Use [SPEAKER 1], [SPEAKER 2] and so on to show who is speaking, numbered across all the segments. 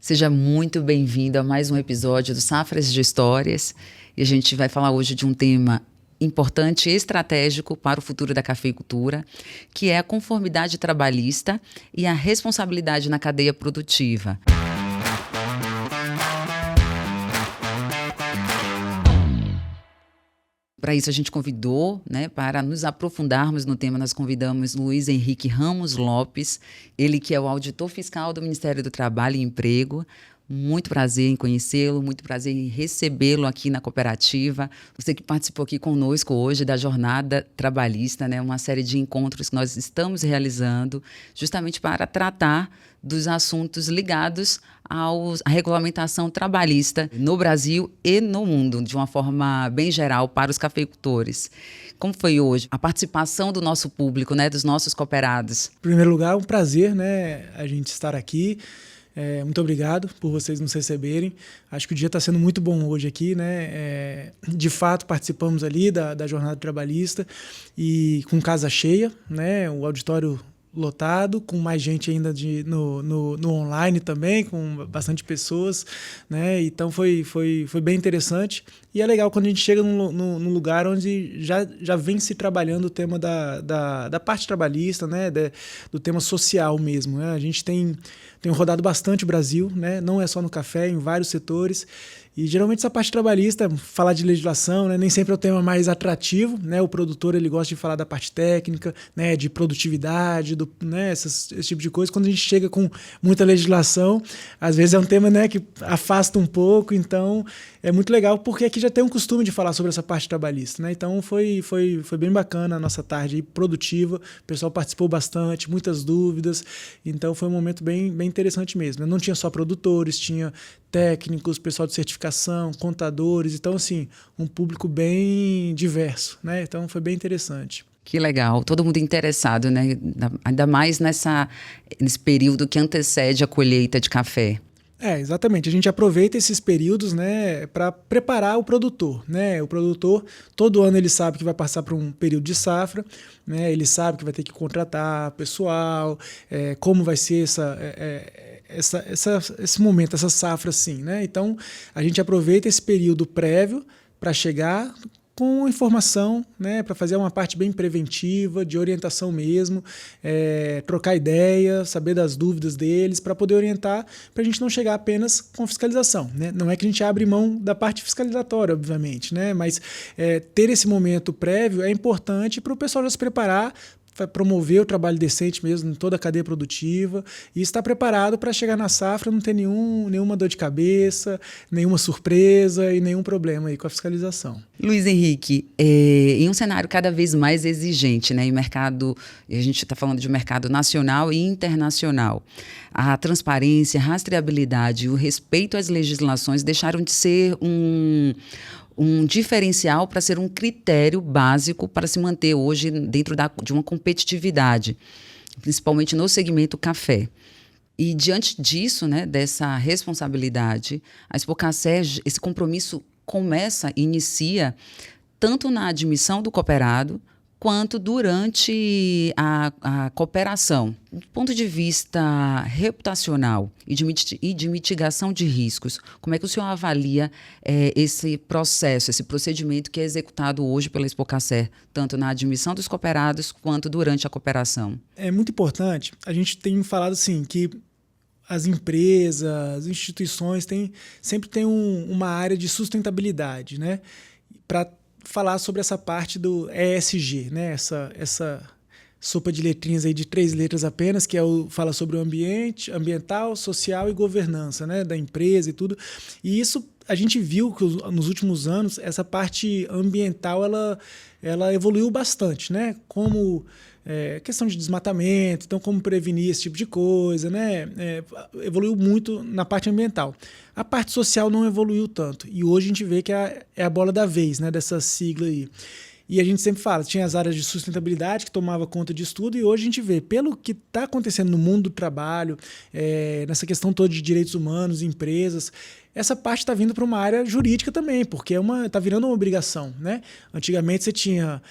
[SPEAKER 1] Seja muito bem-vindo a mais um episódio do Safras de Histórias. E a gente vai falar hoje de um tema importante e estratégico para o futuro da cafeicultura, que é a conformidade trabalhista e a responsabilidade na cadeia produtiva. Para isso, a gente convidou, para nos aprofundarmos no tema, nós convidamos Luiz Henrique Ramos Lopes, ele que é o auditor fiscal do Ministério do Trabalho e Emprego. Muito prazer em conhecê-lo, muito prazer em recebê-lo aqui na cooperativa. Você que participou aqui conosco hoje da Jornada Trabalhista, uma série de encontros que nós estamos realizando justamente para tratar dos assuntos ligados à regulamentação trabalhista no Brasil e no mundo, de uma forma bem geral para os cafeicultores. Como foi hoje a participação do nosso público, dos nossos cooperados?
[SPEAKER 2] Em primeiro lugar, é um prazer, a gente estar aqui. Muito obrigado por vocês nos receberem. Acho que o dia está sendo muito bom hoje aqui, De fato, participamos ali da Jornada Trabalhista e com casa cheia, O auditório lotado, com mais gente ainda no online também, com bastante pessoas, Então foi bem interessante. E é legal quando a gente chega num lugar onde já vem se trabalhando o tema da parte trabalhista, do tema social mesmo. A gente tem rodado bastante o Brasil, não é só no café, em vários setores. E geralmente essa parte trabalhista, falar de legislação, nem sempre é o tema mais atrativo, O produtor ele gosta de falar da parte técnica, de produtividade, esse tipo de coisa. Quando a gente chega com muita legislação, às vezes é um tema que afasta um pouco, então é muito legal porque aqui já tem um costume de falar sobre essa parte trabalhista, Então foi bem bacana a nossa tarde aí, produtiva, o pessoal participou bastante, muitas dúvidas, então foi um momento bem interessante mesmo. Não tinha só produtores, tinha técnicos, pessoal de certificação, contadores, então assim, um público bem diverso, Então foi bem interessante.
[SPEAKER 1] Que legal, todo mundo interessado, Ainda mais nesse período que antecede a colheita de café.
[SPEAKER 2] Exatamente. A gente aproveita esses períodos, para preparar o produtor, O produtor, todo ano ele sabe que vai passar por um período de safra, Ele sabe que vai ter que contratar pessoal, como vai ser esse momento, essa safra, assim, Então, a gente aproveita esse período prévio para chegar com informação, para fazer uma parte bem preventiva, de orientação mesmo, trocar ideia, saber das dúvidas deles, para poder orientar, para a gente não chegar apenas com fiscalização. Não é que a gente abre mão da parte fiscalizatória, obviamente, mas ter esse momento prévio é importante para o pessoal já se preparar, promover o trabalho decente mesmo em toda a cadeia produtiva e estar preparado para chegar na safra, não ter nenhuma dor de cabeça, nenhuma surpresa e nenhum problema aí com a fiscalização.
[SPEAKER 1] Luiz Henrique, em um cenário cada vez mais exigente, em mercado, a gente está falando de mercado nacional e internacional, a transparência, a rastreabilidade e o respeito às legislações deixaram de ser um diferencial para ser um critério básico para se manter hoje dentro de uma competitividade, principalmente no segmento café. E diante disso, dessa responsabilidade, a Expocacé, esse compromisso inicia tanto na admissão do cooperado, quanto durante a cooperação. Do ponto de vista reputacional e de mitigação de riscos, como é que o senhor avalia esse processo, esse procedimento que é executado hoje pela Expocacé, tanto na admissão dos cooperados quanto durante a cooperação?
[SPEAKER 2] É muito importante, a gente tem falado assim, que as empresas, as instituições sempre têm uma área de sustentabilidade, para falar sobre essa parte do ESG, essa sopa de letrinhas aí de 3 letras apenas, que fala sobre o ambiental, social e governança, da empresa e tudo. E isso a gente viu que nos últimos anos essa parte ambiental ela evoluiu bastante, Como questão de desmatamento, então como prevenir esse tipo de coisa, evoluiu muito na parte ambiental. A parte social não evoluiu tanto, e hoje a gente vê que é a bola da vez, dessa sigla aí. E a gente sempre fala, tinha as áreas de sustentabilidade que tomava conta disso tudo, e hoje a gente vê, pelo que está acontecendo no mundo do trabalho, nessa questão toda de direitos humanos, empresas, essa parte está vindo para uma área jurídica também, porque está virando uma obrigação, né? Antigamente você tinha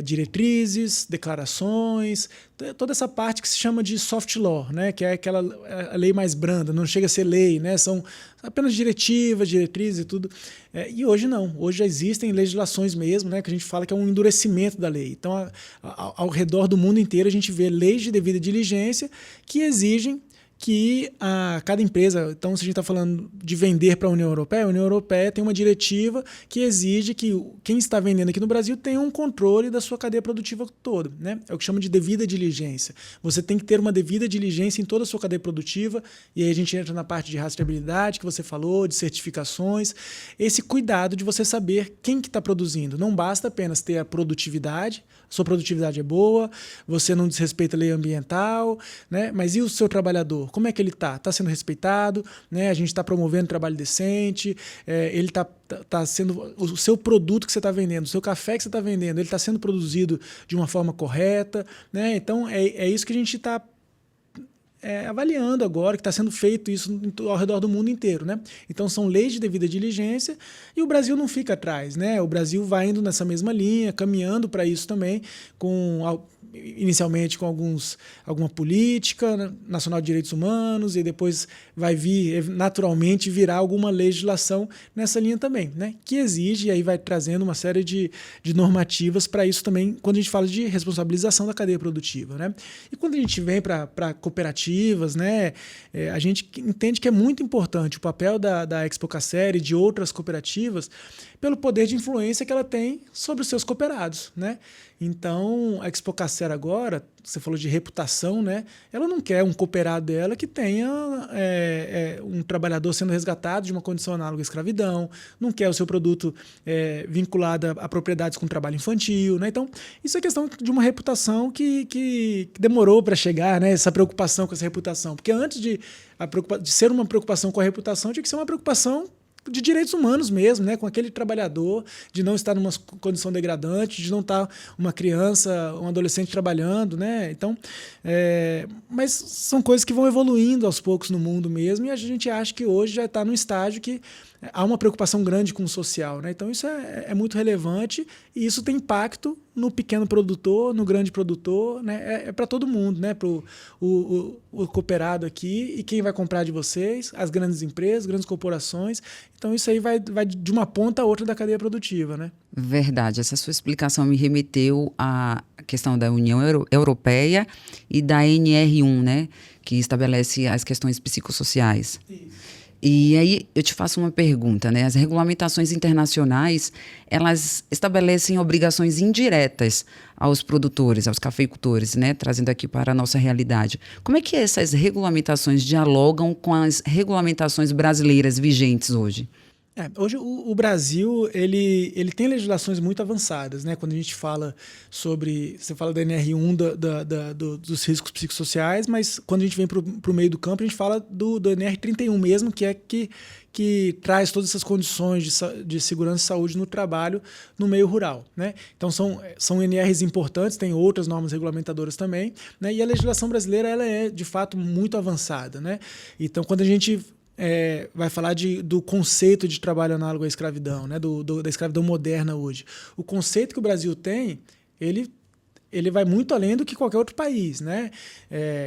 [SPEAKER 2] diretrizes, declarações, toda essa parte que se chama de soft law, né? Que é aquela a lei mais branda, não chega a ser lei, né? São apenas diretivas, diretrizes e tudo. E hoje não, hoje já existem legislações mesmo, né? Que a gente fala que é um endurecimento da lei. Então, ao redor do mundo inteiro, a gente vê leis de devida diligência que exigem que cada empresa, então se a gente está falando de vender para a União Europeia tem uma diretiva que exige que quem está vendendo aqui no Brasil tenha um controle da sua cadeia produtiva toda, né? É o que chama de devida diligência. Você tem que ter uma devida diligência em toda a sua cadeia produtiva, e aí a gente entra na parte de rastreabilidade que você falou, de certificações, esse cuidado de você saber quem que está produzindo. Não basta apenas ter a produtividade, sua produtividade é boa, você não desrespeita a lei ambiental, né? Mas e o seu trabalhador? Como é que ele está? Está sendo respeitado? Né? A gente está promovendo trabalho decente? Ele está sendo... O seu produto que você está vendendo, o seu café que você está vendendo, ele está sendo produzido de uma forma correta? Né? Então, é isso que a gente está avaliando agora, que está sendo feito isso ao redor do mundo inteiro, né? Então são leis de devida diligência e o Brasil não fica atrás, né? O Brasil vai indo nessa mesma linha, caminhando para isso também, inicialmente com alguma política nacional de direitos humanos e depois vai naturalmente virar alguma legislação nessa linha também, né? Que exige e aí vai trazendo uma série de normativas para isso também, quando a gente fala de responsabilização da cadeia produtiva, né? E quando a gente vem para cooperativas, né? A gente entende que é muito importante o papel da Expocacer e de outras cooperativas pelo poder de influência que ela tem sobre os seus cooperados, né? Então, a Expocacer agora, você falou de reputação, né? Ela não quer um cooperado dela que tenha um trabalhador sendo resgatado de uma condição análoga à escravidão, não quer o seu produto vinculado a propriedades com trabalho infantil, né? Então, isso é questão de uma reputação que demorou para chegar, né? Essa preocupação com essa reputação. Porque antes de ser uma preocupação com a reputação, tinha que ser uma preocupação de direitos humanos mesmo, né? Com aquele trabalhador, de não estar numa condição degradante, de não estar uma criança, um adolescente trabalhando, né? Então, mas são coisas que vão evoluindo aos poucos no mundo mesmo, e a gente acha que hoje já está num estágio que há uma preocupação grande com o social, né? Então isso é muito relevante e isso tem impacto no pequeno produtor, no grande produtor, né? É para todo mundo, né? Para o cooperado aqui e quem vai comprar de vocês, as grandes empresas, grandes corporações. Então isso aí vai de uma ponta a outra da cadeia produtiva, né?
[SPEAKER 1] Verdade. Essa sua explicação me remeteu à questão da União Europeia e da NR1, né? Que estabelece as questões psicossociais. Isso. E aí eu te faço uma pergunta, né? As regulamentações internacionais, elas estabelecem obrigações indiretas aos produtores, aos cafeicultores, né? Trazendo aqui para a nossa realidade. Como é que essas regulamentações dialogam com as regulamentações brasileiras vigentes hoje?
[SPEAKER 2] Hoje o Brasil ele tem legislações muito avançadas, né? Quando a gente fala você fala da NR1 dos riscos psicossociais, mas quando a gente vem para o meio do campo, a gente fala do NR31 mesmo, que traz todas essas condições de segurança e saúde no trabalho no meio rural, né? Então são NRs importantes, tem outras normas regulamentadoras também, né? E a legislação brasileira ela é de fato muito avançada, né? Então quando a gente vai falar do conceito de trabalho análogo à escravidão, né? Da escravidão moderna hoje. O conceito que o Brasil tem, ele vai muito além do que qualquer outro país, né?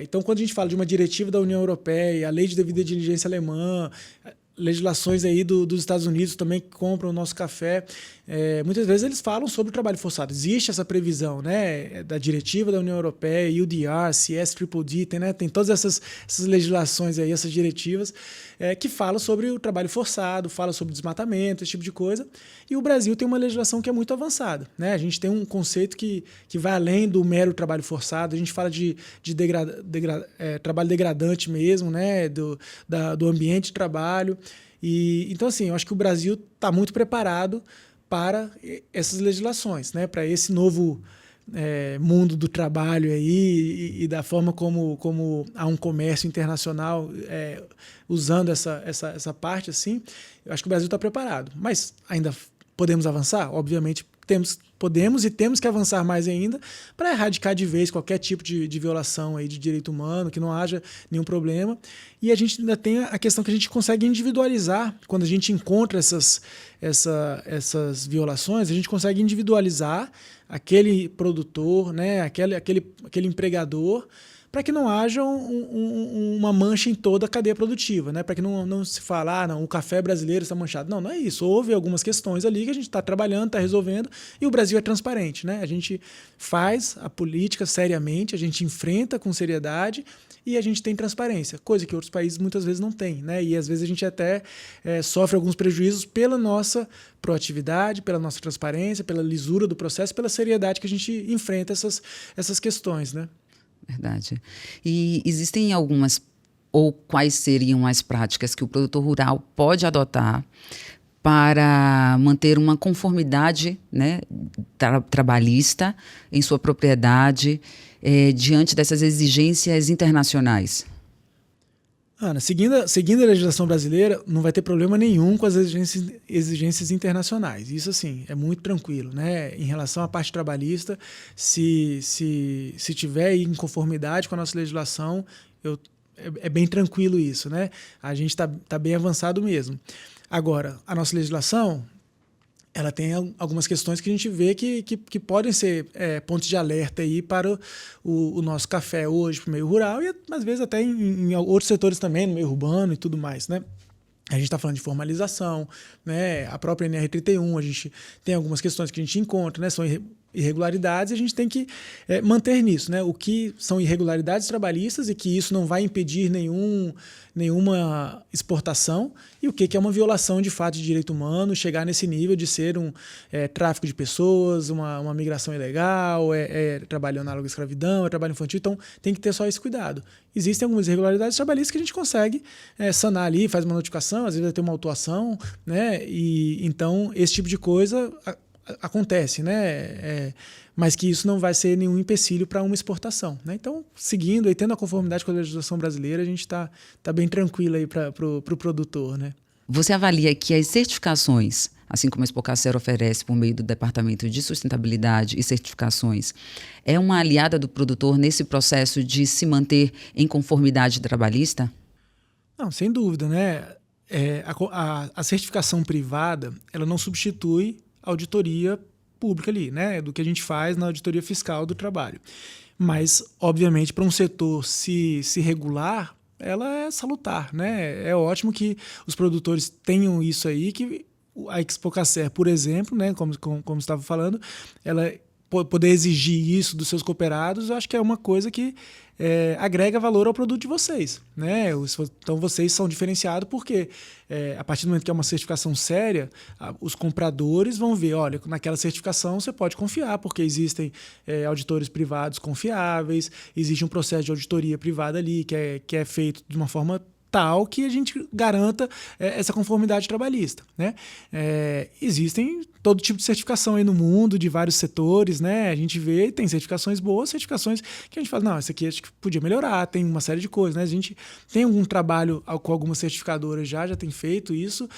[SPEAKER 2] Então, quando a gente fala de uma diretiva da União Europeia, a lei de devida diligência alemã, legislações aí dos Estados Unidos também que compram o nosso café, muitas vezes eles falam sobre o trabalho forçado. Existe essa previsão, né, da diretiva da União Europeia, UDR, CS-Triple-D, tem todas essas legislações aí, essas diretivas, que falam sobre o trabalho forçado, falam sobre desmatamento, esse tipo de coisa. E o Brasil tem uma legislação que é muito avançada, né? A gente tem um conceito que vai além do mero trabalho forçado. A gente fala de trabalho degradante mesmo, né, do ambiente de trabalho. Então, assim, eu acho que o Brasil está muito preparado para essas legislações, né? Para esse novo mundo do trabalho aí e da forma como há um comércio internacional usando essa parte, assim, eu acho que o Brasil está preparado. Mas ainda podemos avançar? Obviamente podemos e temos que avançar mais ainda para erradicar de vez qualquer tipo de violação aí de direito humano, que não haja nenhum problema. E a gente ainda tem a questão que a gente consegue individualizar, quando a gente encontra essas violações, a gente consegue individualizar aquele produtor, né, aquele empregador, para que não haja uma mancha em toda a cadeia produtiva, né? Para que não se fale, não, o café brasileiro está manchado. Não é isso. Houve algumas questões ali que a gente está trabalhando, está resolvendo, e o Brasil é transparente, né? A gente faz a política seriamente, a gente enfrenta com seriedade e a gente tem transparência, coisa que outros países muitas vezes não têm, né? E às vezes a gente até sofre alguns prejuízos pela nossa proatividade, pela nossa transparência, pela lisura do processo, pela seriedade que a gente enfrenta essas questões, né?
[SPEAKER 1] Verdade. E existem algumas, ou quais seriam as práticas que o produtor rural pode adotar para manter uma conformidade, né, trabalhista em sua propriedade diante dessas exigências internacionais?
[SPEAKER 2] Ana, seguindo a legislação brasileira, não vai ter problema nenhum com as exigências internacionais. Isso, assim, é muito tranquilo, né? Em relação à parte trabalhista, se tiver em conformidade com a nossa legislação, é bem tranquilo isso, né? A gente tá bem avançado mesmo. Agora, a nossa legislação, ela tem algumas questões que a gente vê que podem ser pontos de alerta aí para o nosso café hoje, para o meio rural, e às vezes até em outros setores também, no meio urbano e tudo mais, né? A gente está falando de formalização, né? A própria NR31, a gente tem algumas questões que a gente encontra, né? São irregularidades, e a gente tem que manter nisso, né? O que são irregularidades trabalhistas e que isso não vai impedir nenhuma exportação, e o que é uma violação de fato de direito humano, chegar nesse nível de ser um tráfico de pessoas, uma migração ilegal, trabalho análogo à escravidão, trabalho infantil. Então tem que ter só esse cuidado. Existem algumas irregularidades trabalhistas que a gente consegue sanar ali, faz uma notificação, às vezes vai ter uma autuação, né? E então esse tipo de coisa acontece, né? Mas que isso não vai ser nenhum empecilho para uma exportação, né? Então, seguindo e tendo a conformidade com a legislação brasileira, a gente está bem tranquilo aí para o produtor, né?
[SPEAKER 1] Você avalia que as certificações, assim como a Expocacer oferece por meio do Departamento de Sustentabilidade e Certificações, é uma aliada do produtor nesse processo de se manter em conformidade trabalhista?
[SPEAKER 2] Não, sem dúvida, né? A certificação privada, ela não substitui a auditoria pública ali, né? Do que a gente faz na auditoria fiscal do trabalho. Mas, obviamente, para um setor se regular, ela é salutar, né? É ótimo que os produtores tenham isso aí, que a Expocacer, por exemplo, né, como você estava falando, ela poder exigir isso dos seus cooperados, eu acho que é uma coisa que agrega valor ao produto de vocês, né? Então vocês são diferenciados porque a partir do momento que é uma certificação séria, os compradores vão ver, olha, naquela certificação você pode confiar, porque existem auditores privados confiáveis, existe um processo de auditoria privada ali que é feito de uma forma tal que a gente garanta essa conformidade trabalhista, né? Existem todo tipo de certificação aí no mundo, de vários setores, né? A gente vê, tem certificações boas, certificações que a gente fala, não, essa aqui acho que podia melhorar, tem uma série de coisas, né? A gente tem algum trabalho com algumas certificadoras já tem feito isso,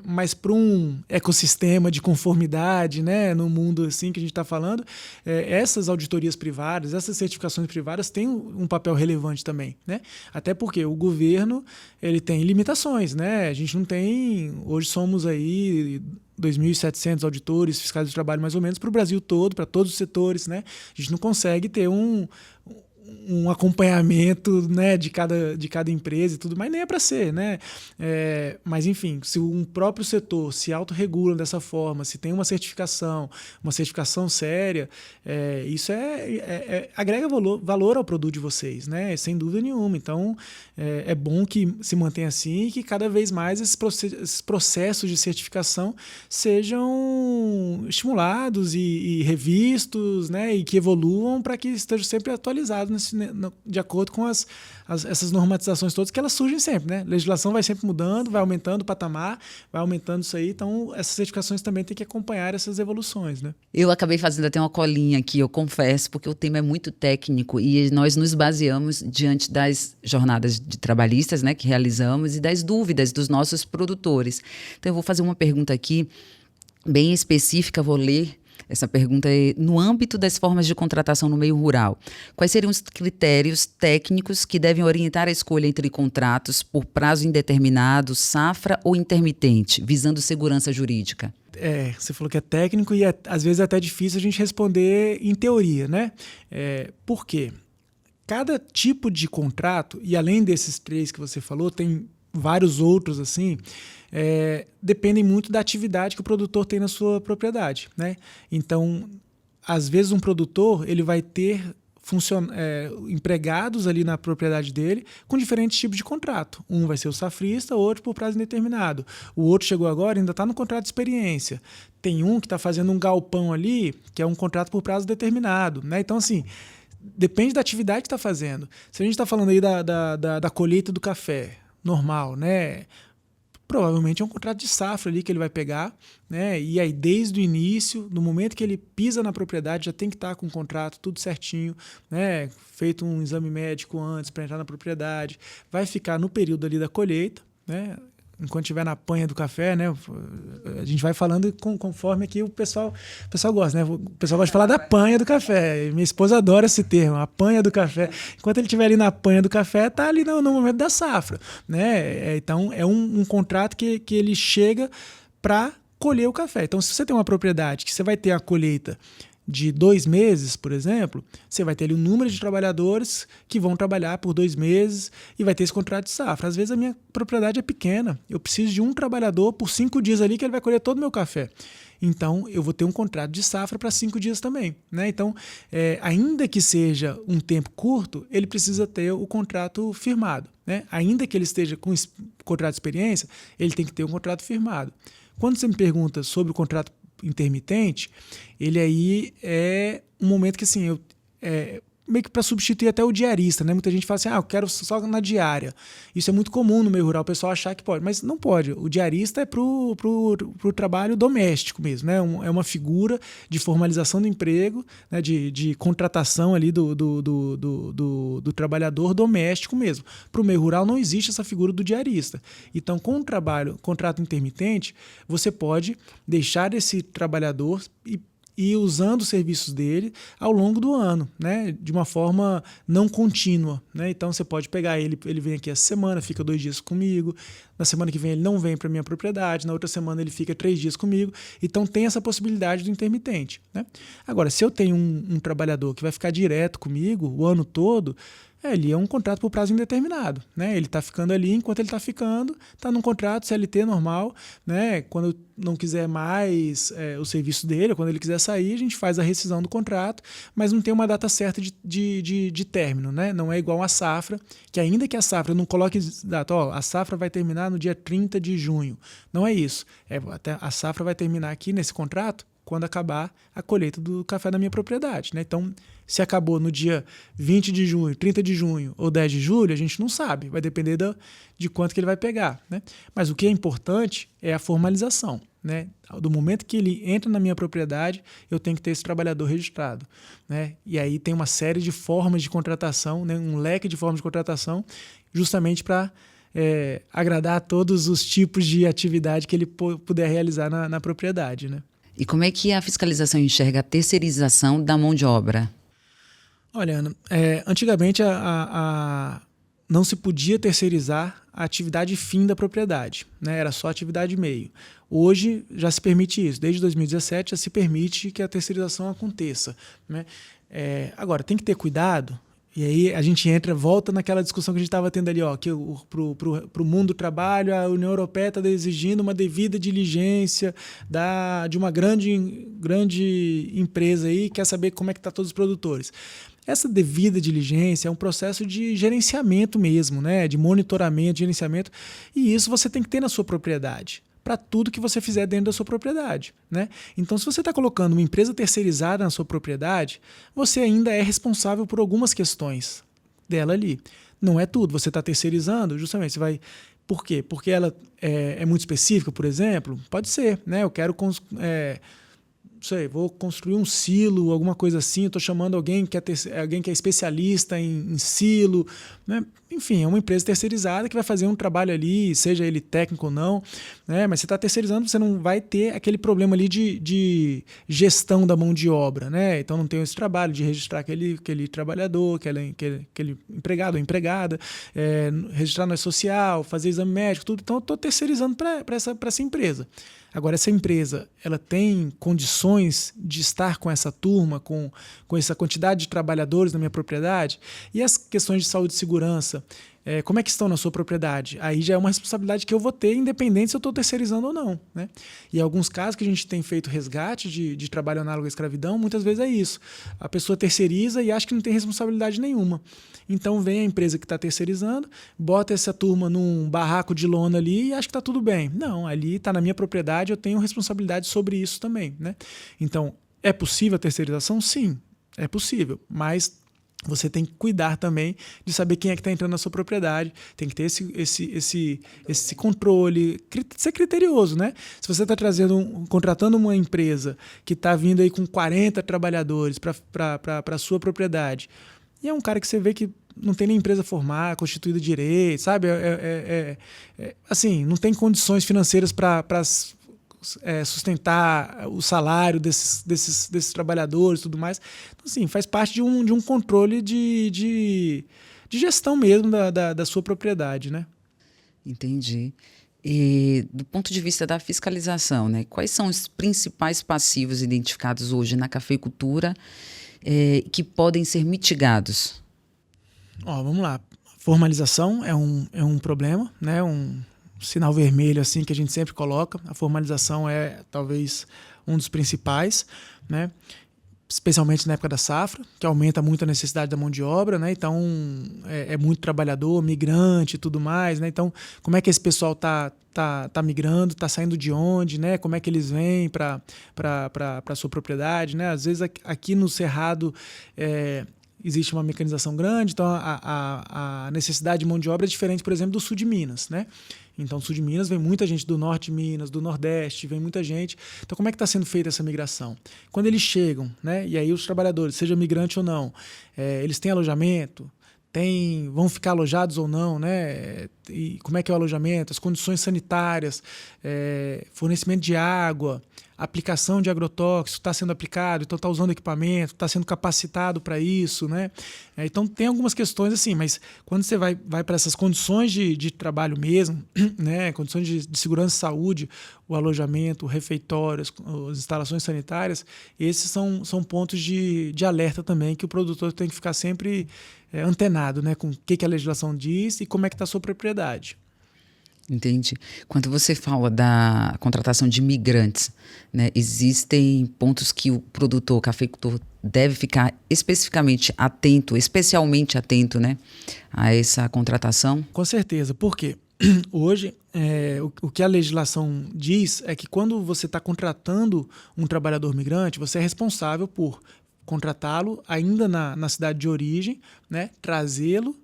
[SPEAKER 2] mas para um ecossistema de conformidade, né? No mundo assim que a gente está falando, essas auditorias privadas, essas certificações privadas têm um papel relevante também, né? Até porque o governo ele tem limitações, né? A gente não tem, hoje somos aí 2.700 auditores fiscais do trabalho mais ou menos para o Brasil todo, para todos os setores, né? A gente não consegue ter um acompanhamento, né, de cada empresa e tudo, mas nem é para ser, né? Mas enfim, se um próprio setor se autorregula dessa forma, se tem uma certificação séria, isso agrega valor ao produto de vocês, né? Sem dúvida nenhuma. Então é bom que se mantenha assim e que cada vez mais esses processos de certificação sejam estimulados e revistos, né? E que evoluam para que estejam sempre atualizados de acordo com essas normatizações todas, que elas surgem sempre, né? A legislação vai sempre mudando, vai aumentando o patamar, vai aumentando isso aí, então essas certificações também têm que acompanhar essas evoluções, né?
[SPEAKER 1] Eu acabei fazendo até uma colinha aqui, eu confesso, porque o tema é muito técnico e nós nos baseamos diante das jornadas de trabalhistas, né, que realizamos e das dúvidas dos nossos produtores. Então eu vou fazer uma pergunta aqui bem específica, vou ler Essa pergunta é: no âmbito das formas de contratação no meio rural, quais seriam os critérios técnicos que devem orientar a escolha entre contratos por prazo indeterminado, safra ou intermitente, visando segurança jurídica?
[SPEAKER 2] Você falou que é técnico e às vezes é até difícil a gente responder em teoria, né? Por quê? Cada tipo de contrato, e além desses 3 que você falou, tem vários outros assim, dependem muito da atividade que o produtor tem na sua propriedade, né? Então, às vezes um produtor ele vai ter empregados ali na propriedade dele com diferentes tipos de contrato. Um vai ser o safrista, outro por prazo indeterminado. O outro chegou agora e ainda está no contrato de experiência. Tem um que está fazendo um galpão ali, que é um contrato por prazo determinado, né? Então, assim, depende da atividade que está fazendo. Se a gente está falando aí da colheita do café, normal, né? Provavelmente é um contrato de safra ali que ele vai pegar, né? E aí, desde o início, no momento que ele pisa na propriedade, já tem que estar com o contrato tudo certinho, né? Feito um exame médico antes para entrar na propriedade. Vai ficar no período ali da colheita, né? Enquanto estiver na panha do café, né? A gente vai falando conforme aqui o pessoal gosta, né? O pessoal gosta de falar da panha do café. Minha esposa adora esse termo, a panha do café. Enquanto ele estiver ali na panha do café, está ali no momento da safra, né? Então, é um contrato que ele chega para colher o café. Então, se você tem uma propriedade que você vai ter a colheita de 2 meses, por exemplo, você vai ter ali um número de trabalhadores que vão trabalhar por 2 meses e vai ter esse contrato de safra. Às vezes a minha propriedade é pequena, eu preciso de um trabalhador por 5 dias ali que ele vai colher todo o meu café. Então, eu vou ter um contrato de safra para 5 dias também, né? Então, ainda que seja um tempo curto, ele precisa ter o contrato firmado, né? Ainda que ele esteja com contrato de experiência, ele tem que ter um contrato firmado. Quando você me pergunta sobre o contrato intermitente, ele aí é um momento que assim, meio que para substituir até o diarista, né? Muita gente fala assim, eu quero só na diária. Isso é muito comum no meio rural, o pessoal achar que pode, mas não pode. O diarista é pro trabalho doméstico mesmo, né? É uma figura de formalização do emprego, né? de contratação ali do trabalhador doméstico mesmo. Para o meio rural não existe essa figura do diarista. Então, com o contrato intermitente, você pode deixar esse trabalhador e usando os serviços dele ao longo do ano, né? De uma forma não contínua, né? Então você pode pegar ele vem aqui essa semana, fica 2 dias comigo, na semana que vem ele não vem para minha propriedade, na outra semana ele fica 3 dias comigo, então tem essa possibilidade do intermitente, né? Agora, se eu tenho um trabalhador que vai ficar direto comigo o ano todo, ele é um contrato por prazo indeterminado, né? Ele está ficando ali, enquanto ele está ficando, está num contrato CLT normal, né? Quando não quiser mais o serviço dele, quando ele quiser sair, a gente faz a rescisão do contrato, mas não tem uma data certa de término, né? Não é igual a safra, que ainda que a safra não coloque data, a safra vai terminar no dia 30 de junho. Não é isso. Até a safra vai terminar aqui nesse contrato quando acabar a colheita do café da minha propriedade, né? Então, se acabou no dia 20 de junho, 30 de junho ou 10 de julho, a gente não sabe, vai depender de quanto que ele vai pegar, né? Mas o que é importante é a formalização, né? Do momento que ele entra na minha propriedade, eu tenho que ter esse trabalhador registrado, né? E aí tem uma série de formas de contratação, né? Um leque de formas de contratação, justamente para agradar a todos os tipos de atividade que ele puder realizar na propriedade, né?
[SPEAKER 1] E como é que a fiscalização enxerga a terceirização da mão de obra?
[SPEAKER 2] Olha, Ana, antigamente não se podia terceirizar a atividade fim da propriedade, né? Era só atividade meio. Hoje já se permite isso, desde 2017 já se permite que a terceirização aconteça, né? Agora, tem que ter cuidado, e aí a gente volta naquela discussão que a gente estava tendo ali, que para o mundo do trabalho, a União Europeia está exigindo uma devida diligência de uma grande empresa aí, quer saber como é que está todos os produtores. Essa devida diligência é um processo de gerenciamento mesmo, né? De monitoramento, de gerenciamento, e isso você tem que ter na sua propriedade, para tudo que você fizer dentro da sua propriedade, né? Então, se você está colocando uma empresa terceirizada na sua propriedade, você ainda é responsável por algumas questões dela ali. Não é tudo, você está terceirizando, justamente, você vai... Por quê? Porque ela é muito específica, por exemplo? Pode ser, né? Eu quero sei, vou construir um silo, alguma coisa assim, estou chamando alguém que é especialista em silo, né? Enfim, é uma empresa terceirizada que vai fazer um trabalho ali, seja ele técnico ou não, né? Mas você está terceirizando, você não vai ter aquele problema ali de gestão da mão de obra, né? Então não tem esse trabalho de registrar aquele trabalhador, aquele empregado ou empregada, registrar no social, fazer exame médico, tudo. Então eu estou terceirizando para essa empresa. Agora, essa empresa, ela tem condições de estar com essa turma, com essa quantidade de trabalhadores na minha propriedade? E as questões de saúde e segurança, como é que estão na sua propriedade? Aí já é uma responsabilidade que eu vou ter, independente se eu estou terceirizando ou não, né? E em alguns casos que a gente tem feito resgate de trabalho análogo à escravidão, muitas vezes é isso. A pessoa terceiriza e acha que não tem responsabilidade nenhuma. Então vem a empresa que está terceirizando, bota essa turma num barraco de lona ali e acha que está tudo bem. Não, ali está na minha propriedade, eu tenho responsabilidade sobre isso também, né? Então, é possível a terceirização? Sim, é possível, mas você tem que cuidar também de saber quem é que está entrando na sua propriedade, tem que ter esse controle, ser criterioso, né? Se você está contratando uma empresa que está vindo aí com 40 trabalhadores para a sua propriedade, e é um cara que você vê que não tem nem empresa formada, constituída direito, sabe? Assim, não tem condições financeiras para sustentar o salário desses trabalhadores e tudo mais. Então, assim, faz parte de um controle de gestão mesmo da sua propriedade, né?
[SPEAKER 1] Entendi. E do ponto de vista da fiscalização, né, quais são os principais passivos identificados hoje na cafeicultura que podem ser mitigados?
[SPEAKER 2] Vamos lá. Formalização é um problema, né? Um sinal vermelho assim que a gente sempre coloca. A formalização é talvez um dos principais, né? Especialmente na época da safra, que aumenta muito a necessidade da mão de obra, né? Então é muito trabalhador, migrante e tudo mais, né? Então como é que esse pessoal tá migrando, tá saindo de onde, né? Como é que eles vêm para a sua propriedade, né? Às vezes aqui no Cerrado existe uma mecanização grande, então a necessidade de mão de obra é diferente, por exemplo, do sul de Minas, né? Então, do sul de Minas vem muita gente do norte de Minas, do nordeste, vem muita gente. Então, como é que está sendo feita essa migração? Quando eles chegam, né? E aí os trabalhadores, seja migrante ou não, eles têm alojamento, vão ficar alojados ou não, né? E como é que é o alojamento, as condições sanitárias, fornecimento de água, aplicação de agrotóxico, está sendo aplicado, então está usando equipamento, está sendo capacitado para isso, né? Então tem algumas questões assim, mas quando você vai para essas condições de trabalho mesmo, né? Condições de segurança e saúde, o alojamento, o refeitório, as instalações sanitárias, esses são pontos de alerta também que o produtor tem que ficar sempre antenado, né? Com o que a legislação diz e como é que está a sua propriedade.
[SPEAKER 1] Entendi. Quando você fala da contratação de migrantes, né, existem pontos que o produtor, o cafeicultor, deve ficar especialmente atento, né, a essa contratação?
[SPEAKER 2] Com certeza. Por quê? Hoje, o que a legislação diz é que quando você está contratando um trabalhador migrante, você é responsável por contratá-lo ainda na cidade de origem, né, trazê-lo.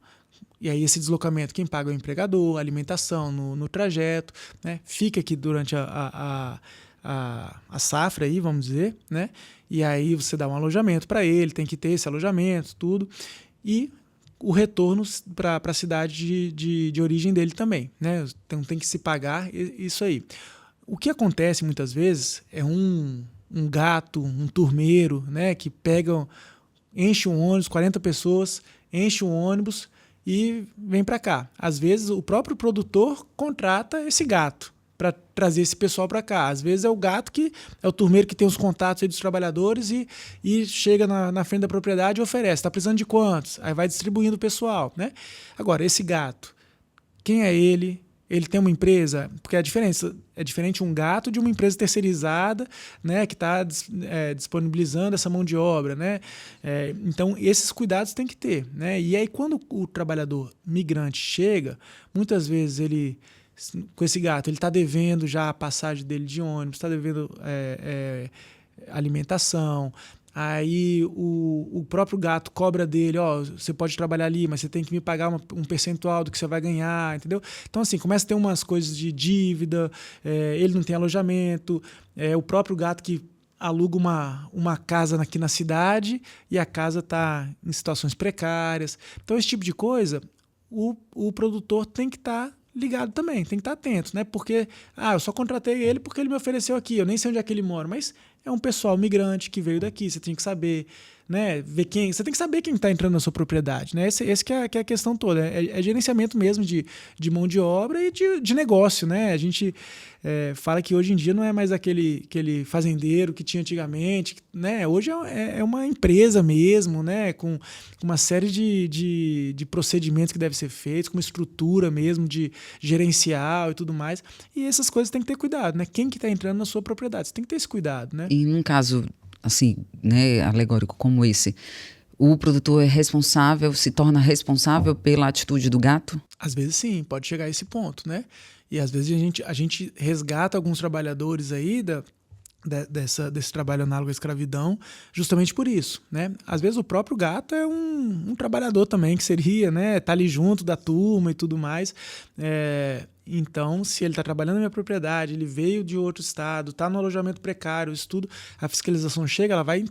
[SPEAKER 2] E aí esse deslocamento, quem paga é o empregador, alimentação no trajeto, né? Fica aqui durante a safra aí, vamos dizer, né? E aí você dá um alojamento para ele, tem que ter esse alojamento, tudo. E o retorno para a cidade de origem dele também, né? Então tem que se pagar isso aí. O que acontece muitas vezes é um gato, um turmeiro, né? Que enche um ônibus, 40 pessoas, enche um ônibus e vem para cá. Às vezes o próprio produtor contrata esse gato para trazer esse pessoal para cá. Às vezes é o gato que é o turmeiro que tem os contatos aí dos trabalhadores e chega na frente da propriedade e oferece. Está precisando de quantos? Aí vai distribuindo o pessoal, né? Agora, esse gato, quem é ele? Ele tem uma empresa, porque é diferente um gato de uma empresa terceirizada, né, que está disponibilizando essa mão de obra, né? Então esses cuidados tem que ter, né? E aí quando o trabalhador migrante chega, muitas vezes ele com esse gato ele está devendo já a passagem dele de ônibus, está devendo alimentação. Aí o próprio gato cobra dele, você pode trabalhar ali, mas você tem que me pagar um percentual do que você vai ganhar, entendeu? Então, assim, começa a ter umas coisas de dívida, ele não tem alojamento, o próprio gato que aluga uma casa aqui na cidade e a casa está em situações precárias. Então, esse tipo de coisa, o produtor tem que estar ligado também, tem que estar atento, né? Porque, eu só contratei ele porque ele me ofereceu aqui, eu nem sei onde é que ele mora, mas é um pessoal migrante que veio daqui, você tem que saber, né? Você tem que saber quem está entrando na sua propriedade, né? Esse que é a questão toda, é gerenciamento mesmo de mão de obra e de negócio, né? A gente fala que hoje em dia não é mais aquele fazendeiro que tinha antigamente, né? Hoje é uma empresa mesmo, né? Com uma série de procedimentos que devem ser feitos, com uma estrutura mesmo de gerencial e tudo mais. E essas coisas tem que ter cuidado, né? Quem que está entrando na sua propriedade? Você tem que ter esse cuidado, né?
[SPEAKER 1] E num caso, assim, né, alegórico como esse, o produtor se torna responsável pela atitude do gato?
[SPEAKER 2] Às vezes sim, pode chegar a esse ponto, né? E às vezes a gente resgata alguns trabalhadores aí desse trabalho análogo à escravidão justamente por isso, né? Às vezes o próprio gato é um trabalhador também que seria, né? Tá ali junto da turma e tudo mais. Então, se ele está trabalhando na minha propriedade, ele veio de outro estado, está no alojamento precário, isso tudo, a fiscalização chega, ela vai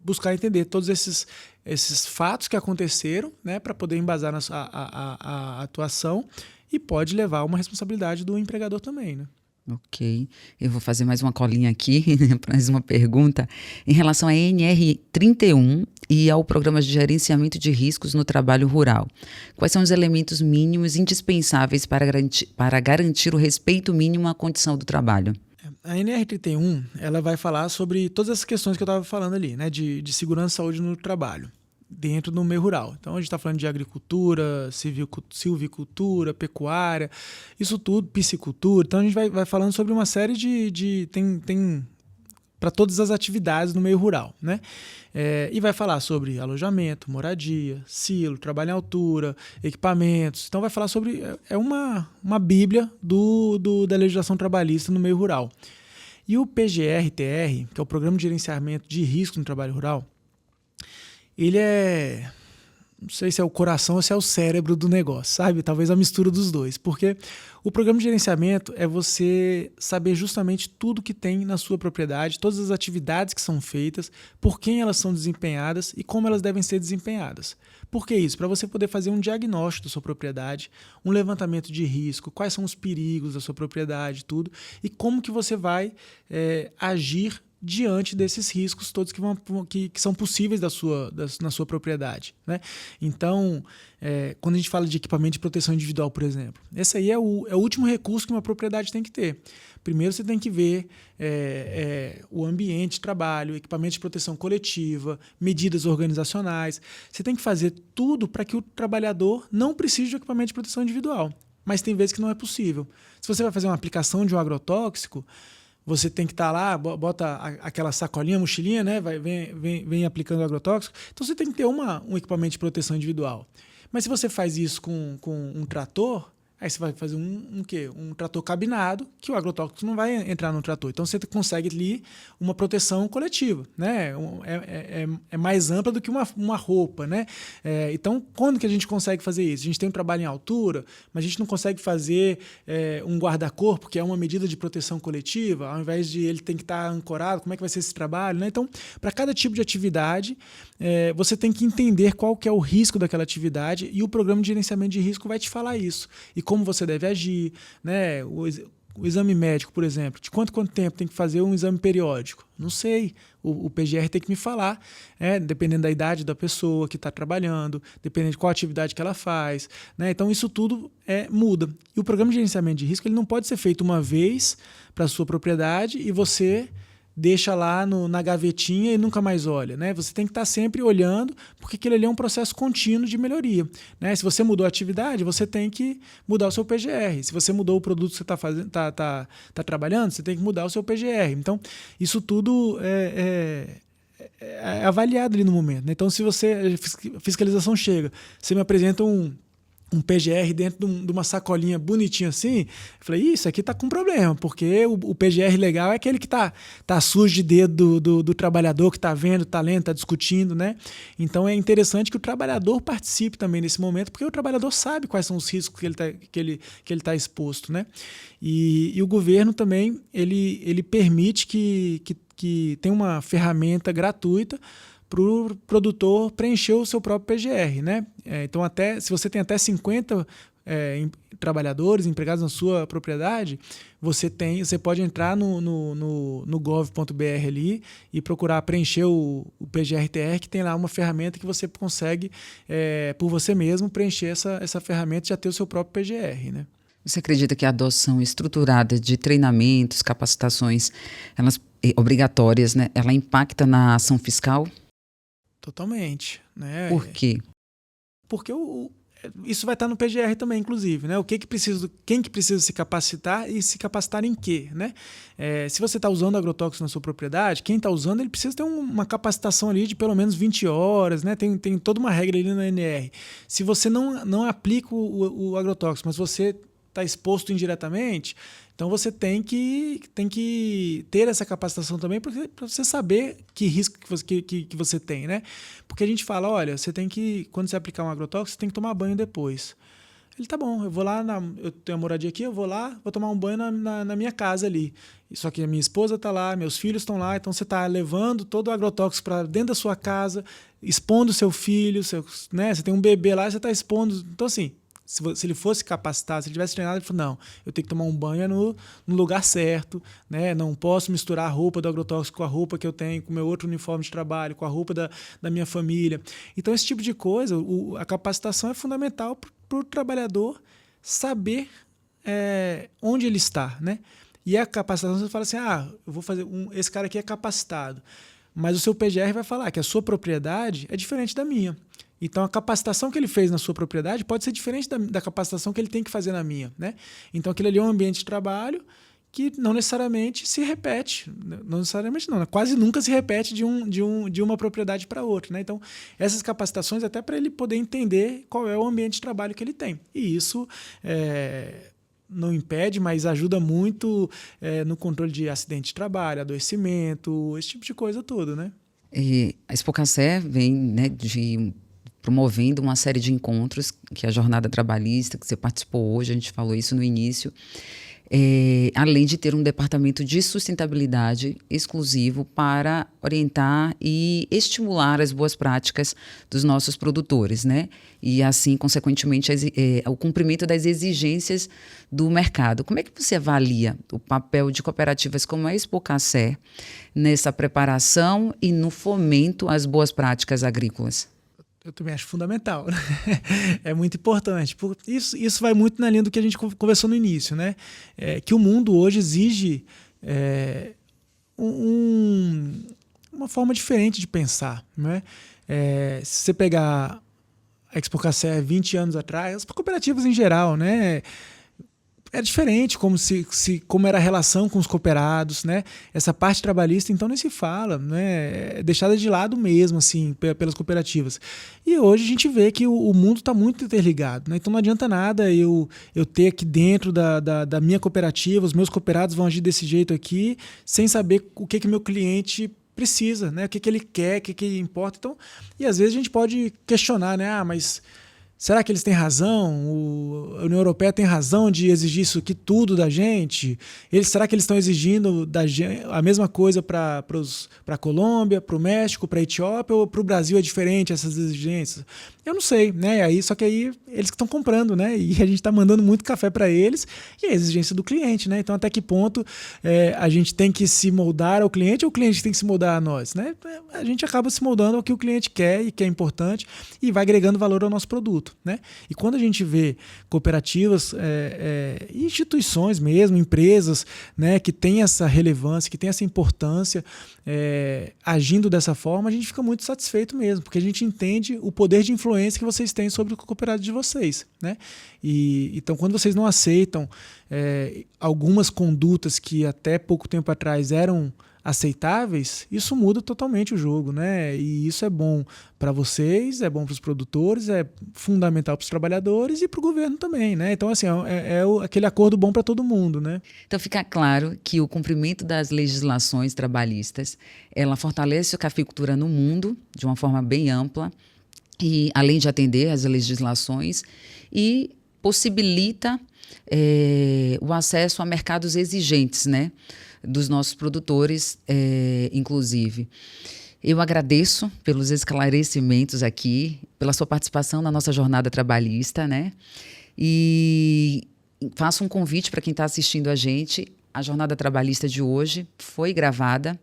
[SPEAKER 2] buscar entender todos esses fatos que aconteceram, né? Para poder embasar a atuação e pode levar a uma responsabilidade do empregador também, né?
[SPEAKER 1] Ok, eu vou fazer mais uma colinha aqui, mais uma pergunta. Em relação à NR31 e ao Programa de Gerenciamento de Riscos no Trabalho Rural, quais são os elementos mínimos indispensáveis para garantir o respeito mínimo à condição do trabalho?
[SPEAKER 2] A NR31 ela vai falar sobre todas essas questões que eu estava falando ali, né, de segurança e saúde no trabalho, dentro do meio rural. Então a gente está falando de agricultura, silvicultura, pecuária, isso tudo, piscicultura. Então a gente vai falando sobre uma série tem para todas as atividades no meio rural, né? E vai falar sobre alojamento, moradia, silo, trabalho em altura, equipamentos. Então vai falar sobre uma bíblia da legislação trabalhista no meio rural. E o PGR-TR, que é o Programa de Gerenciamento de Risco no Trabalho Rural, ele não sei se é o coração ou se é o cérebro do negócio, sabe? Talvez a mistura dos dois, porque o programa de gerenciamento é você saber justamente tudo que tem na sua propriedade, todas as atividades que são feitas, por quem elas são desempenhadas e como elas devem ser desempenhadas. Por que isso? Para você poder fazer um diagnóstico da sua propriedade, um levantamento de risco, quais são os perigos da sua propriedade, tudo, e como que você vai agir diante desses riscos todos que são possíveis na sua propriedade, né? Então, quando a gente fala de equipamento de proteção individual, por exemplo, esse aí é o último recurso que uma propriedade tem que ter. Primeiro você tem que ver o ambiente de trabalho, equipamento de proteção coletiva, medidas organizacionais. Você tem que fazer tudo para que o trabalhador não precise de equipamento de proteção individual. Mas tem vezes que não é possível. Se você vai fazer uma aplicação de um agrotóxico, você tem que estar lá, bota aquela sacolinha, mochilinha, né? Vem aplicando o agrotóxico. Então você tem que ter um equipamento de proteção individual. Mas se você faz isso com um trator, aí você vai fazer um trator cabinado, que o agrotóxico não vai entrar no trator. Então você consegue ali uma proteção coletiva, né? É mais ampla do que uma roupa, né? Então, quando que a gente consegue fazer isso? A gente tem um trabalho em altura, mas a gente não consegue fazer um guarda-corpo, que é uma medida de proteção coletiva, ao invés de ele tem que estar ancorado, como é que vai ser esse trabalho, né? Então, para cada tipo de atividade, você tem que entender qual que é o risco daquela atividade e o programa de gerenciamento de risco vai te falar isso. E como você deve agir, né? O exame médico, por exemplo, de quanto tempo tem que fazer um exame periódico? Não sei. O PGR tem que me falar, dependendo da idade da pessoa que está trabalhando, dependendo de qual atividade que ela faz, né? Então isso tudo muda. E o programa de gerenciamento de risco ele não pode ser feito uma vez para a sua propriedade e você deixa lá na gavetinha e nunca mais olha, né? Você tem que estar sempre olhando, porque aquilo ali é um processo contínuo de melhoria, né? Se você mudou a atividade, você tem que mudar o seu PGR. Se você mudou o produto que você está trabalhando, você tem que mudar o seu PGR. Então, isso tudo é avaliado ali no momento, né? Então, se a fiscalização chega, você me apresenta um PGR dentro de uma sacolinha bonitinha assim, eu falei, isso aqui tá com problema, porque o PGR legal é aquele que tá sujo de dedo do trabalhador, que tá vendo, tá lendo, tá discutindo, né? Então é interessante que o trabalhador participe também nesse momento, porque o trabalhador sabe quais são os riscos que ele tá exposto, né? E o governo também, ele permite que tenha uma ferramenta gratuita para o produtor preencher o seu próprio PGR, né? Então, se você tem até 50 trabalhadores empregados na sua propriedade, você pode entrar no gov.br ali e procurar preencher o PGR-TR, que tem lá uma ferramenta que você consegue, por você mesmo, preencher essa ferramenta e já ter o seu próprio PGR, né?
[SPEAKER 1] Você acredita que a adoção estruturada de treinamentos, capacitações, elas obrigatórias, né, ela impacta na ação fiscal?
[SPEAKER 2] Totalmente, né?
[SPEAKER 1] Por quê?
[SPEAKER 2] Porque isso vai estar no PGR também, inclusive, né? Quem que precisa se capacitar e se capacitar em quê, né? Se você está usando agrotóxico na sua propriedade, quem está usando, ele precisa ter uma capacitação ali de pelo menos 20 horas, né? Tem toda uma regra ali na NR. Se você não aplica o agrotóxico, mas você está exposto indiretamente, então você tem que ter essa capacitação também para você saber que risco que você tem, né? Porque a gente fala, olha, quando você aplicar um agrotóxico, você tem que tomar banho depois. Ele, tá bom, eu vou lá, eu tenho a moradia aqui, eu vou lá, vou tomar um banho na minha casa ali. Só que a minha esposa está lá, meus filhos estão lá, então você está levando todo o agrotóxico para dentro da sua casa, expondo o seu filho, né? Você tem um bebê lá, você está expondo. Então, assim, se ele fosse capacitado, se ele tivesse treinado, ele falou, não, eu tenho que tomar um banho no lugar certo, né? Não posso misturar a roupa do agrotóxico com a roupa que eu tenho, com o meu outro uniforme de trabalho, com a roupa da minha família. Então, esse tipo de coisa, a capacitação é fundamental para o trabalhador saber onde ele está, né? E a capacitação, você fala assim, eu vou fazer esse cara aqui é capacitado, mas o seu PGR vai falar que a sua propriedade é diferente da minha. Então, a capacitação que ele fez na sua propriedade pode ser diferente da capacitação que ele tem que fazer na minha, né? Então, aquilo ali é um ambiente de trabalho que não necessariamente se repete. Não necessariamente não, quase nunca se repete de uma propriedade para outra, né? Então, essas capacitações até para ele poder entender qual é o ambiente de trabalho que ele tem. E isso não impede, mas ajuda muito no controle de acidente de trabalho, adoecimento, esse tipo de coisa toda, né?
[SPEAKER 1] E a Expocacé vem, né, promovendo uma série de encontros, que é a Jornada Trabalhista, que você participou hoje, a gente falou isso no início, além de ter um departamento de sustentabilidade exclusivo para orientar e estimular as boas práticas dos nossos produtores, né? E assim, consequentemente, o cumprimento das exigências do mercado. Como é que você avalia o papel de cooperativas como a Expocacé nessa preparação e no fomento às boas práticas agrícolas?
[SPEAKER 2] Eu também acho fundamental, né? É muito importante. Isso vai muito na linha do que a gente conversou no início, né? Que o mundo hoje exige uma forma diferente de pensar, né? Se você pegar a Expocacé 20 anos atrás, as cooperativas em geral, né? É diferente como era a relação com os cooperados, né? Essa parte trabalhista, então, nem se fala, né? É deixada de lado mesmo, assim, pelas cooperativas. E hoje a gente vê que o mundo está muito interligado, né? Então não adianta nada eu ter aqui dentro da minha cooperativa, os meus cooperados vão agir desse jeito aqui, sem saber o que meu cliente precisa, né? O que ele quer, o que importa. Então, e às vezes a gente pode questionar, né? Mas será que eles têm razão? A União Europeia tem razão de exigir isso aqui tudo da gente? Será que eles estão exigindo a mesma coisa para a Colômbia, para o México, para a Etiópia, ou para o Brasil é diferente essas exigências? Eu não sei, né? Só que aí eles que estão comprando, né? E a gente está mandando muito café para eles e a exigência do cliente, né? Então, até que ponto a gente tem que se moldar ao cliente ou o cliente tem que se moldar a nós, né? A gente acaba se moldando ao que o cliente quer e que é importante e vai agregando valor ao nosso produto, né? E quando a gente vê cooperativas, instituições mesmo, empresas, né, que têm essa relevância, que têm essa importância, agindo dessa forma, a gente fica muito satisfeito mesmo, porque a gente entende o poder de influência que vocês têm sobre o cooperado de vocês, né? Então, quando vocês não aceitam algumas condutas que até pouco tempo atrás eram aceitáveis, isso muda totalmente o jogo, né? E isso é bom para vocês, é bom para os produtores, é fundamental para os trabalhadores e para o governo também, né? Então, assim, aquele acordo bom para todo mundo, né?
[SPEAKER 1] Então, fica claro que o cumprimento das legislações trabalhistas, ela fortalece a cafeicultura no mundo de uma forma bem ampla, e além de atender às legislações, e possibilita o acesso a mercados exigentes, né, dos nossos produtores, inclusive. Eu agradeço pelos esclarecimentos aqui, pela sua participação na nossa jornada trabalhista, né, e faço um convite para quem está assistindo a gente. A jornada trabalhista de hoje foi gravada,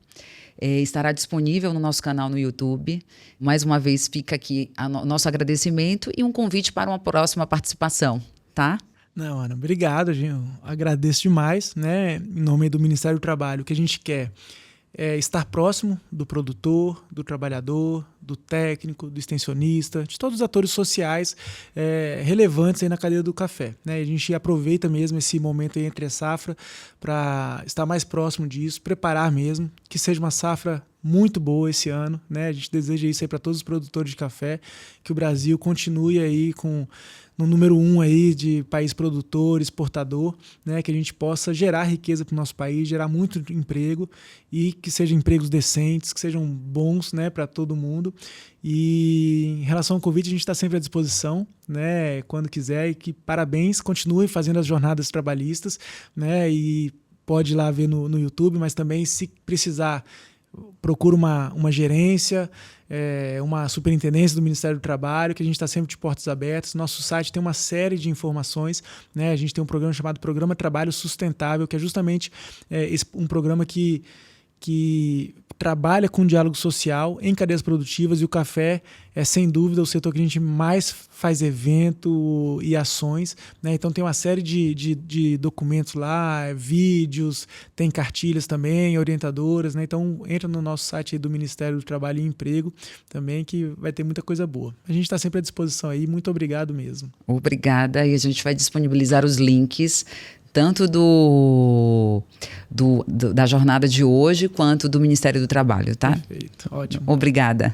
[SPEAKER 1] estará disponível no nosso canal no YouTube. Mais uma vez fica aqui nosso agradecimento e um convite para uma próxima participação, tá?
[SPEAKER 2] Não, Ana, obrigado, gente. Eu agradeço demais, né? Em nome do Ministério do Trabalho, o que a gente quer é estar próximo do produtor, do trabalhador, do técnico, do extensionista, de todos os atores sociais relevantes aí na cadeia do café, né? A gente aproveita mesmo esse momento aí entre a safra para estar mais próximo disso, preparar mesmo, que seja uma safra muito boa esse ano, né? A gente deseja isso aí para todos os produtores de café, que o Brasil continue aí no número 1 aí de país produtor, exportador, né? Que a gente possa gerar riqueza para o nosso país, gerar muito emprego e que sejam empregos decentes, que sejam bons, né, para todo mundo. E em relação ao Covid, a gente está sempre à disposição, né, quando quiser, e que parabéns, continue fazendo as jornadas trabalhistas, né, e pode ir lá ver no YouTube, mas também, se precisar, procura uma gerência, uma superintendência do Ministério do Trabalho, que a gente está sempre de portas abertas. Nosso site tem uma série de informações, né? A gente tem um programa chamado Programa Trabalho Sustentável, que é justamente um programa que trabalha com diálogo social em cadeias produtivas, e o café é, sem dúvida, o setor que a gente mais faz evento e ações, né? Então tem uma série de documentos lá, vídeos, tem cartilhas também, orientadoras, né? Então entra no nosso site aí do Ministério do Trabalho e Emprego também, que vai ter muita coisa boa. A gente está sempre à disposição aí, muito obrigado mesmo.
[SPEAKER 1] Obrigada, e a gente vai disponibilizar os links tanto da jornada de hoje, quanto do Ministério do Trabalho, tá?
[SPEAKER 2] Perfeito, ótimo.
[SPEAKER 1] Obrigada.